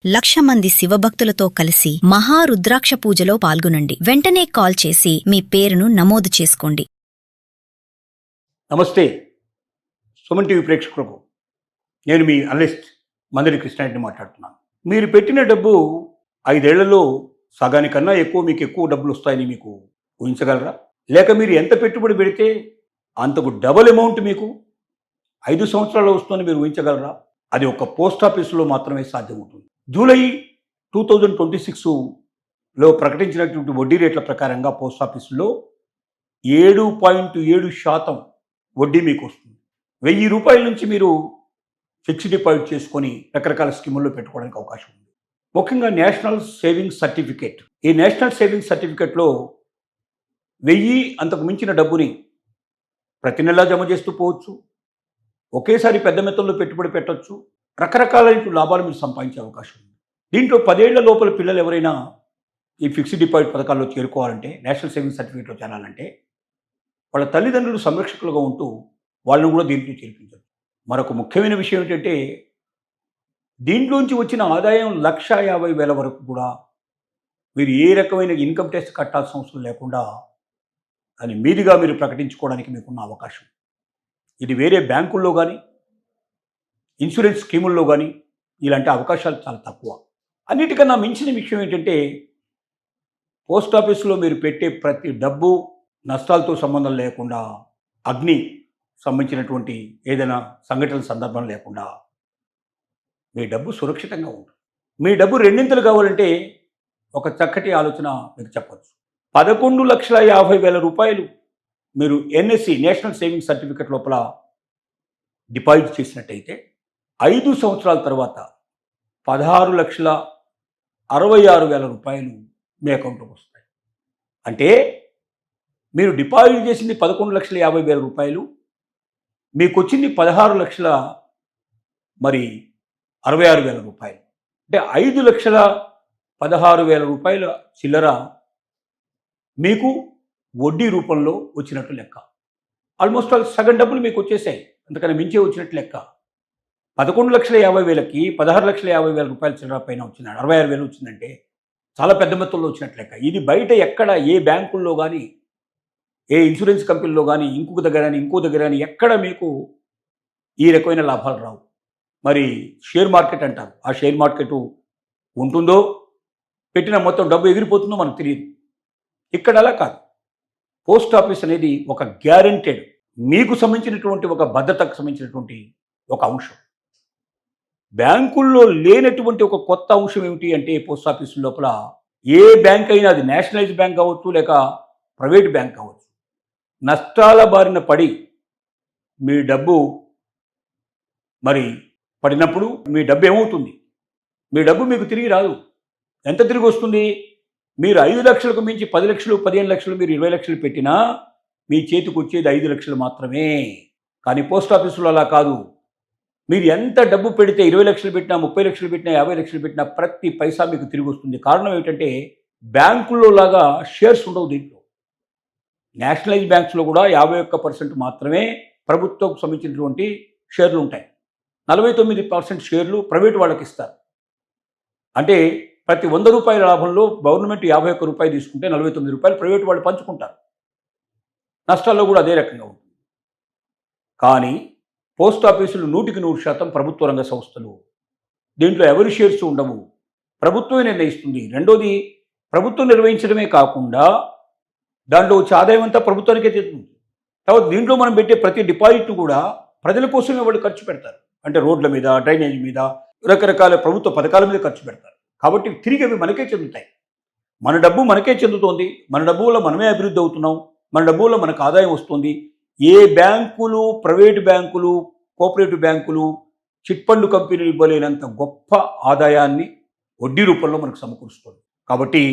1,00,000 మంది శివభక్తులతో కలిసి మహారుద్రాక్ష పూజలో పాల్గొనండి. వెంటనే కాల్ చేసి మీ పేరును నమోదు చేసుకోండి. నమస్తే సుమన్ టీవీ ప్రేక్షకులకు నేను మీ అనలిస్ట్ మందరి కృష్ణారెడ్డి మాట్లాడుతున్నాను. మీరు పెట్టిన డబ్బు 5 ఏళ్లలో సగానికన్నా మీకు ఎక్కువ డబ్బులు వస్తాయని మీకు ఊహించగలరా? లేక మీరు ఎంత పెట్టుబడి పెడితే అంతకు డబుల్ అమౌంట్ మీకు 5 సంవత్సరాల్లో వస్తుందని మీరు ఊహించగలరా? అది ఒక పోస్ట్ ఆఫీసులో మాత్రమే సాధ్యమవుతుంది. జూలై 2026లో ప్రకటించినటువంటి వడ్డీ రేట్ల ప్రకారంగా పోస్ట్ ఆఫీసులో 7.7% వడ్డీ మీకు వస్తుంది. 1,000 రూపాయల నుంచి మీరు ఫిక్స్డ్ డిపాజిట్ చేసుకొని రకరకాల స్కీముల్లో పెట్టుకోవడానికి అవకాశం ఉంది. ముఖ్యంగా నేషనల్ సేవింగ్స్ సర్టిఫికేట్. ఈ నేషనల్ సేవింగ్స్ సర్టిఫికేట్లో 1,000 అంతకు మించిన డబ్బుని ప్రతి నెలా జమ చేస్తూ పోవచ్చు. ఒకేసారి పెద్ద మొత్తంలో పెట్టుబడి పెట్టవచ్చు. రకరకాలైన లాభాలు మీరు సంపాదించే అవకాశం ఉంది. దీంట్లో 10 ఏళ్ల లోపల పిల్లలు ఎవరైనా ఈ ఫిక్స్డ్ డిపాజిట్ పథకాల్లో చేరుకోవాలంటే, నేషనల్ సేవింగ్స్ సర్టిఫికేట్లో చేరాలంటే వాళ్ళ తల్లిదండ్రులు సంరక్షకులుగా ఉంటూ వాళ్ళను కూడా దీంట్లో చేర్పించారు. మరొక ముఖ్యమైన విషయం ఏంటంటే, దీంట్లోంచి వచ్చిన ఆదాయం 1,50,000 వరకు కూడా మీరు ఏ రకమైన ఇన్కమ్ ట్యాక్స్ కట్టాల్సిన అవసరం లేకుండా దాని మీదుగా మీరు ప్రకటించుకోవడానికి మీకున్న అవకాశం. ఇది వేరే బ్యాంకుల్లో కానీ ఇన్సూరెన్స్ స్కీముల్లో కానీ ఇలాంటి అవకాశాలు చాలా తక్కువ. అన్నిటికన్నా మించిన విషయం ఏంటంటే, పోస్ట్ ఆఫీసులో మీరు పెట్టే ప్రతి డబ్బు నష్టాలతో సంబంధం లేకుండా, అగ్ని సంబంధించినటువంటి ఏదైనా సంఘటనల సందర్భం లేకుండా మీ డబ్బు సురక్షితంగా ఉంటుంది. మీ డబ్బు రెండింతలు కావాలంటే ఒక చక్కటి ఆలోచన మీకు చెప్పచ్చు. 11,50,000 రూపాయలు మీరు ఎన్ఎస్సి నేషనల్ సేవింగ్స్ సర్టిఫికేట్ లోపల డిపాజిట్ చేసినట్టయితే 5 సంవత్సరాల తర్వాత 16,66,000 రూపాయలు మీ అకౌంట్లోకి వస్తాయి. అంటే మీరు డిపాజిట్ చేసింది 11,50,000 రూపాయలు, మీకు వచ్చింది 16,66,000 రూపాయలు. అంటే 5,16,000 రూపాయల చిల్లర మీకు వడ్డీ రూపంలో వచ్చినట్టు లెక్క. ఆల్మోస్ట్ సగం డబ్బులు మీకు వచ్చేసాయి, అంతకన్నా మించే వచ్చినట్టు లెక్క. 11,50,000కి 16,50,000 రూపాయల చిల్లర పైన వచ్చిన 66,000 వచ్చిందంటే చాలా పెద్ద మొత్తంలో వచ్చినట్టు లెక్క. ఇది బయట ఎక్కడ ఏ బ్యాంకుల్లో కానీ, ఏ ఇన్సూరెన్స్ కంపెనీలో కానీ, ఇంకో దగ్గర కానీ ఎక్కడ మీకు ఈ రకమైన లాభాలు రావు. మరి షేర్ మార్కెట్ అంటారు, ఆ షేర్ మార్కెట్ ఉంటుందో, పెట్టిన మొత్తం డబ్బు ఎగిరిపోతుందో మనకు తెలియదు. ఇక్కడ అలా కాదు. పోస్ట్ ఆఫీస్ అనేది ఒక గ్యారెంటెడ్, మీకు సంబంధించినటువంటి ఒక భద్రతకు సంబంధించినటువంటి ఒక అంశం. బ్యాంకుల్లో లేనటువంటి ఒక కొత్త అంశం ఏమిటి అంటే, పోస్ట్ ఆఫీసు లోపల ఏ బ్యాంక్ అయినా, అది నేషనలైజ్ బ్యాంక్ కావచ్చు లేక ప్రైవేట్ బ్యాంక్ కావచ్చు, నష్టాల బారిన పడి మీ డబ్బు మరి పడినప్పుడు మీ డబ్బు ఏమవుతుంది? మీ డబ్బు మీకు తిరిగి రాదు. ఎంత తిరిగి వస్తుంది? మీరు 5 లక్షలకు మించి 10 లక్షలు, 15 లక్షలు, మీరు 20 లక్షలు పెట్టినా మీ చేతికి వచ్చేది 5 లక్షలు మాత్రమే. కానీ పోస్ట్ ఆఫీసులో అలా కాదు. మీరు ఎంత డబ్బు పెడితే, 20 లక్షలు పెట్టినా, 30 లక్షలు పెట్టినా, 50 లక్షలు పెట్టినా ప్రతి పైసా మీకు తిరిగి వస్తుంది. కారణం ఏమిటంటే, బ్యాంకుల్లో లాగా షేర్స్ ఉండవు దీంట్లో. నేషనలైజ్ బ్యాంక్స్లో కూడా 51% మాత్రమే ప్రభుత్వం సంబంధించినటువంటి షేర్లు ఉంటాయి. 49% షేర్లు ప్రైవేట్ వాళ్ళకి ఇస్తారు. అంటే ప్రతి 100 రూపాయల లాభంలో గవర్నమెంట్ 51 రూపాయలు తీసుకుంటే 49 రూపాయలు ప్రైవేట్ వాళ్ళు పంచుకుంటారు. నష్టాల్లో కూడా అదే రకంగా ఉంటుంది. కానీ పోస్ట్ ఆఫీసులు 100% ప్రభుత్వ రంగ సంస్థలు. దీంట్లో ఎవరి షేర్స్ ఉండవు, ప్రభుత్వమే నిర్ణయిస్తుంది. రెండోది, ప్రభుత్వం నిర్వహించడమే కాకుండా దాంట్లో వచ్చే ఆదాయం అంతా ప్రభుత్వానికే తీరుతుంది. తర్వాత దీంట్లో మనం పెట్టే ప్రతి డిపాజిట్ కూడా ప్రజల కోసమే వాళ్ళు ఖర్చు పెడతారు. అంటే రోడ్ల మీద, డ్రైనేజ్ మీద, రకరకాల ప్రభుత్వ పథకాల మీద ఖర్చు పెడతారు. కాబట్టి తిరిగి అవి మనకే చెందుతాయి. మన డబ్బు మనకే చెందుతోంది. మన డబ్బు వల్ల మనమే అభివృద్ధి అవుతున్నాం. మన డబ్బు వల్ల మనకు ఆదాయం వస్తుంది. ఏ బ్యాంకులు, ప్రైవేటు బ్యాంకులు, కోఆపరేటివ్ బ్యాంకులు, చిట్ ఫండ్ కంపెనీలు ఇవ్వలేనంత గొప్ప ఆదాయాన్ని వడ్డీ రూపంలో మనకు సమకూరుస్తుంది. కాబట్టి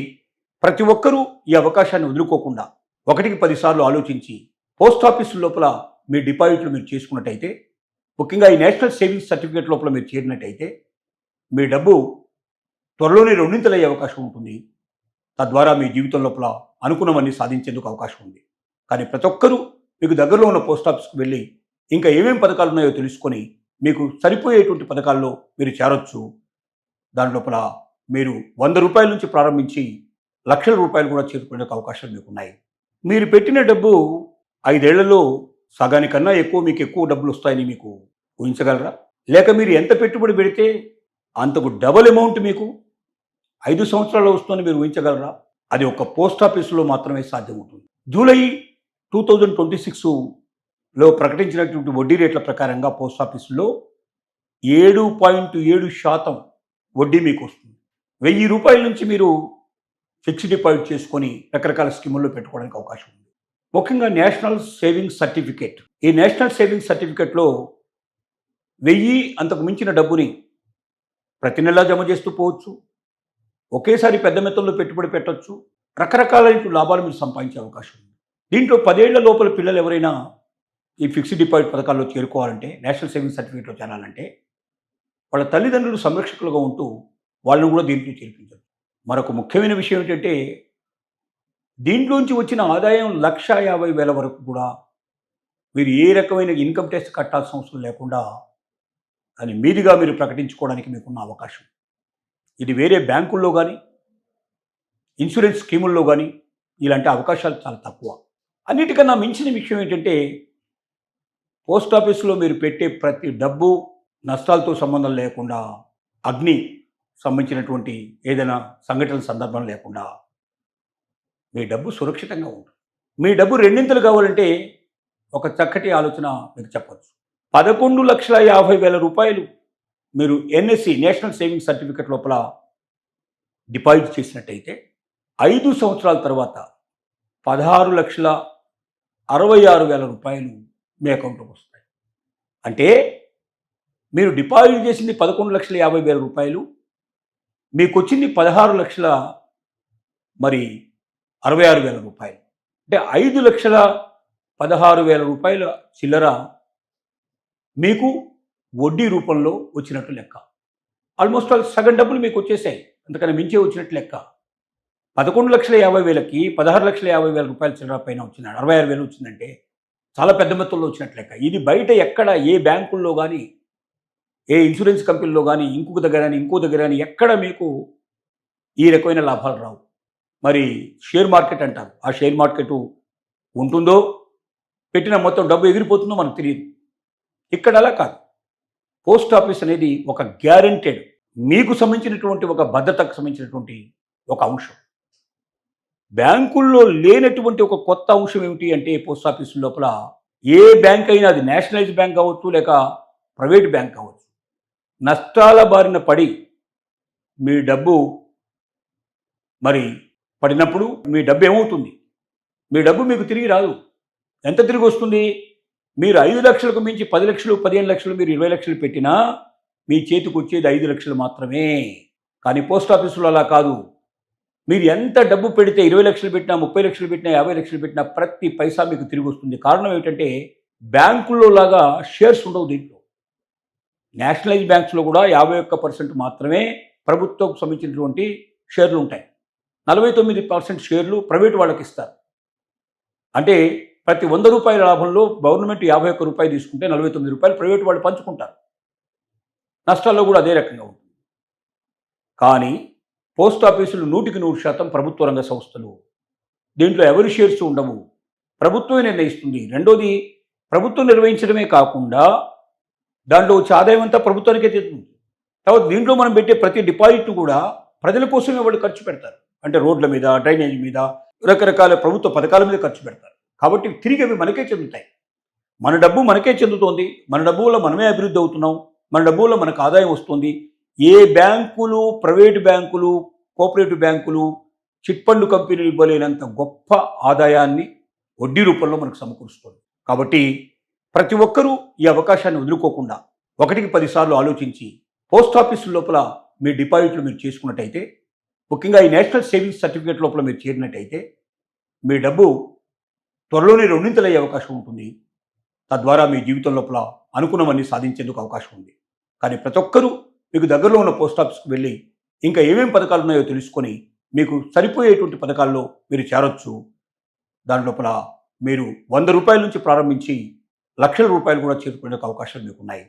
ప్రతి ఒక్కరూ ఈ అవకాశాన్ని వదులుకోకుండా 1కి 10 సార్లు ఆలోచించి పోస్ట్ ఆఫీసు లోపల మీ డిపాజిట్లు మీరు చేసుకున్నట్టయితే, ముఖ్యంగా ఈ నేషనల్ సేవింగ్స్ సర్టిఫికేట్ లోపల మీరు చేరినట్టయితే మీ డబ్బు త్వరలోనే రెండింతలయ్యే అవకాశం ఉంటుంది. తద్వారా మీ జీవితం లోపల అనుకున్నవన్నీ సాధించేందుకు అవకాశం ఉంది. కానీ ప్రతి ఒక్కరూ మీకు దగ్గరలో ఉన్న పోస్ట్ ఆఫీస్కి వెళ్ళి ఇంకా ఏమేమి పథకాలు ఉన్నాయో తెలుసుకొని మీకు సరిపోయేటువంటి పథకాల్లో మీరు చేరొచ్చు. దాని లోపల మీరు 100 రూపాయల నుంచి ప్రారంభించి లక్షల రూపాయలు కూడా చేరుకునే అవకాశాలు మీకు ఉన్నాయి. మీరు పెట్టిన డబ్బు 5 ఏళ్లలో సగానికన్నా ఎక్కువ మీకు ఎక్కువ డబ్బులు వస్తాయని మీకు ఊహించగలరా? లేక మీరు ఎంత పెట్టుబడి పెడితే అంతకు డబుల్ అమౌంట్ మీకు 5 సంవత్సరాల్లో వస్తుందని మీరు ఊహించగలరా? అది ఒక పోస్ట్ ఆఫీసులో మాత్రమే సాధ్యమవుతుంది. జూలై 2026లో ప్రకటించినటువంటి వడ్డీ రేట్ల ప్రకారంగా పోస్ట్ ఆఫీసులో 7.7% వడ్డీ మీకు వస్తుంది. 1000 రూపాయల నుంచి మీరు ఫిక్స్డ్ డిపాజిట్ చేసుకొని రకరకాల స్కీముల్లో పెట్టుకోవడానికి అవకాశం ఉంది. ముఖ్యంగా నేషనల్ సేవింగ్స్ సర్టిఫికేట్. ఈ నేషనల్ సేవింగ్స్ సర్టిఫికేట్లో 1000 అంతకు మించిన డబ్బుని ప్రతి నెలా జమ చేస్తూ పోవచ్చు. ఒకేసారి పెద్ద మొత్తంలో పెట్టుబడి పెట్టవచ్చు. రకరకాలైన లాభాలు మీరు సంపాదించే అవకాశం ఉంది. దీంట్లో 10 ఏళ్ల లోపల పిల్లలు ఎవరైనా ఈ ఫిక్స్డ్ డిపాజిట్ పథకాల్లో చేరుకోవాలంటే, నేషనల్ సేవింగ్స్ సర్టిఫికేట్లో చేరాలంటే వాళ్ళ తల్లిదండ్రులు సంరక్షకులుగా ఉంటూ వాళ్ళని కూడా దీంట్లో చేర్పించారు. మరొక ముఖ్యమైన విషయం ఏంటంటే దీంట్లోంచి వచ్చిన ఆదాయం 1,50,000 వరకు కూడా మీరు ఏ రకమైన ఇన్కమ్ ట్యాక్స్ కట్టాల్సిన అవసరం లేకుండా దాని మీదుగా మీరు ప్రకటించుకోవడానికి మీకున్న అవకాశం. ఇది వేరే బ్యాంకుల్లో కానీ ఇన్సూరెన్స్ స్కీముల్లో కానీ ఇలాంటి అవకాశాలు చాలా తక్కువ. అన్నిటికన్నా మించిన విషయం ఏంటంటే పోస్ట్ ఆఫీసులో మీరు పెట్టే ప్రతి డబ్బు నష్టాలతో సంబంధం లేకుండా, అగ్ని సంబంధించినటువంటి ఏదైనా సంఘటనల సందర్భం లేకుండా మీ డబ్బు సురక్షితంగా ఉంటుంది. మీ డబ్బు రెండింతలు కావాలంటే ఒక చక్కటి ఆలోచన మీకు చెప్పచ్చు. 11,50,000 రూపాయలు మీరు NSC నేషనల్ సేవింగ్స్ సర్టిఫికేట్ లోపల డిపాజిట్ చేసినట్టయితే 5 సంవత్సరాల తర్వాత 16,66,000 రూపాయలు మీ అకౌంట్లోకి వస్తాయి. అంటే మీరు డిపాజిట్ చేసింది 11,50,000 రూపాయలు, మీకు వచ్చింది 16,66,000 రూపాయలు. అంటే 5,16,000 రూపాయల చిల్లర మీకు వడ్డీ రూపంలో వచ్చినట్టు లెక్క. ఆల్మోస్ట్ సగం డబ్బులు మీకు వచ్చేసాయి, అంతకన్నా మించే వచ్చినట్టు లెక్క. 11,50,000కి 16,50,000 రూపాయల చిల్లర పైన వచ్చింది, 66,000 వచ్చిందంటే చాలా పెద్ద మొత్తంలో వచ్చినట్టు లెక్క. ఇది బయట ఎక్కడ ఏ బ్యాంకుల్లో కానీ ఏ ఇన్సూరెన్స్ కంపెనీలో కానీ ఇంకొక దగ్గర కానీ ఇంకో దగ్గర కానీ ఎక్కడ మీకు ఈ రకమైన లాభాలు రావు. మరి షేర్ మార్కెట్ అంటారు, ఆ షేర్ మార్కెట్ ఉంటుందో పెట్టిన మొత్తం డబ్బు ఎగిరిపోతుందో మనకు తెలియదు. ఇక్కడ అలా కాదు. పోస్ట్ ఆఫీస్ అనేది ఒక గ్యారెంటెడ్, మీకు సంబంధించినటువంటి ఒక భద్రతకు సంబంధించినటువంటి ఒక అంశం. బ్యాంకుల్లో లేనటువంటి ఒక కొత్త అంశం ఏమిటి అంటే పోస్ట్ ఆఫీస్ లోపల ఏ బ్యాంక్ అయినా, అది నేషనలైజ్ బ్యాంక్ కావచ్చు లేక ప్రైవేట్ బ్యాంక్ కావచ్చు, నష్టాల బారిన పడి మీ డబ్బు మరి పడినప్పుడు మీ డబ్బు ఏమవుతుంది? మీ డబ్బు మీకు తిరిగి రాదు. ఎంత తిరిగి వస్తుంది? మీరు 5 లక్షలకు మించి 10 లక్షలు 15 లక్షలు మీరు 20 లక్షలు పెట్టినా మీ చేతికి వచ్చేది 5 లక్షలు మాత్రమే. కానీ పోస్ట్ ఆఫీసులో అలా కాదు. మీరు ఎంత డబ్బు పెడితే 20 లక్షలు పెట్టినా 30 లక్షలు పెట్టినా 50 లక్షలు పెట్టినా ప్రతి పైసా మీకు తిరిగి వస్తుంది. కారణం ఏమిటంటే బ్యాంకుల్లో లాగా షేర్స్ ఉండవు. దీంట్లో నేషనలైజ్ బ్యాంక్స్లో కూడా 51% మాత్రమే ప్రభుత్వంకు సంబంధించినటువంటి షేర్లు ఉంటాయి. 49% షేర్లు ప్రైవేట్ వాళ్ళకి ఇస్తారు. అంటే ప్రతి 100 రూపాయల లాభంలో గవర్నమెంట్ 51 రూపాయలు తీసుకుంటే 49 రూపాయలు ప్రైవేట్ వాళ్ళు పంచుకుంటారు. నష్టాల్లో కూడా అదే రకంగా ఉంటుంది. కానీ పోస్ట్ ఆఫీసులు 100% ప్రభుత్వ రంగ సంస్థలు. దీంట్లో ఎవరి షేర్స్ ఉండవు, ప్రభుత్వమే నిర్ణయిస్తుంది. రెండోది, ప్రభుత్వం నిర్వహించడమే కాకుండా దాంట్లో వచ్చే ఆదాయం అంతా ప్రభుత్వానికే తెస్తుంది. తర్వాత దీంట్లో మనం పెట్టే ప్రతి డిపాజిట్ కూడా ప్రజల కోసమే వాళ్ళు ఖర్చు పెడతారు. అంటే రోడ్ల మీద, డ్రైనేజ్ మీద, రకరకాల ప్రభుత్వ పథకాల మీద ఖర్చు పెడతారు. కాబట్టి తిరిగి అవి మనకే చెందుతాయి. మన డబ్బు మనకే చెందుతోంది. మన డబ్బు వల్ల మనమే అభివృద్ధి అవుతున్నాం. మన డబ్బు వల్ల మనకు ఆదాయం వస్తుంది. ఏ బ్యాంకులు, ప్రైవేటు బ్యాంకులు, కోఆపరేటివ్ బ్యాంకులు, చిట్ ఫండ్ కంపెనీలు ఇవ్వలేనంత గొప్ప ఆదాయాన్ని వడ్డీ రూపంలో మనకు సమకూరుస్తుంది. కాబట్టి ప్రతి ఒక్కరూ ఈ అవకాశాన్ని వదులుకోకుండా 1కి 10 సార్లు ఆలోచించి పోస్ట్ ఆఫీసు లోపల మీ డిపాజిట్లు మీరు చేసుకున్నట్టయితే, ముఖ్యంగా ఈ నేషనల్ సేవింగ్స్ సర్టిఫికేట్ లోపల మీరు చేరినట్టయితే మీ డబ్బు త్వరలోనే రెండింతలయ్యే అవకాశం ఉంటుంది. తద్వారా మీ జీవితం లోపల అనుకున్నవన్నీ సాధించేందుకు అవకాశం ఉంది. కానీ ప్రతి ఒక్కరూ మీకు దగ్గరలో ఉన్న పోస్ట్ ఆఫీస్కి వెళ్ళి ఇంకా ఏమేమి పథకాలు ఉన్నాయో తెలుసుకొని మీకు సరిపోయేటువంటి పథకాల్లో మీరు చేరొచ్చు. దాని లోపల మీరు 100 రూపాయల నుంచి ప్రారంభించి లక్షల రూపాయలు కూడా చేరుకునే అవకాశాలు మీకు ఉన్నాయి.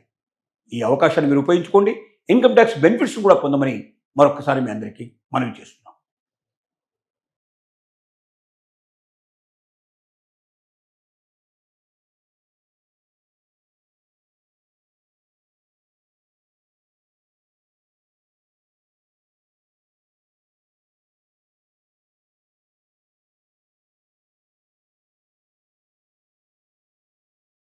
ఈ అవకాశాన్ని మీరు ఉపయోగించుకోండి. ఇన్కమ్ ట్యాక్స్ బెనిఫిట్స్ కూడా పొందమని మరొకసారి మీ అందరికీ మనవి చేస్తున్నాను.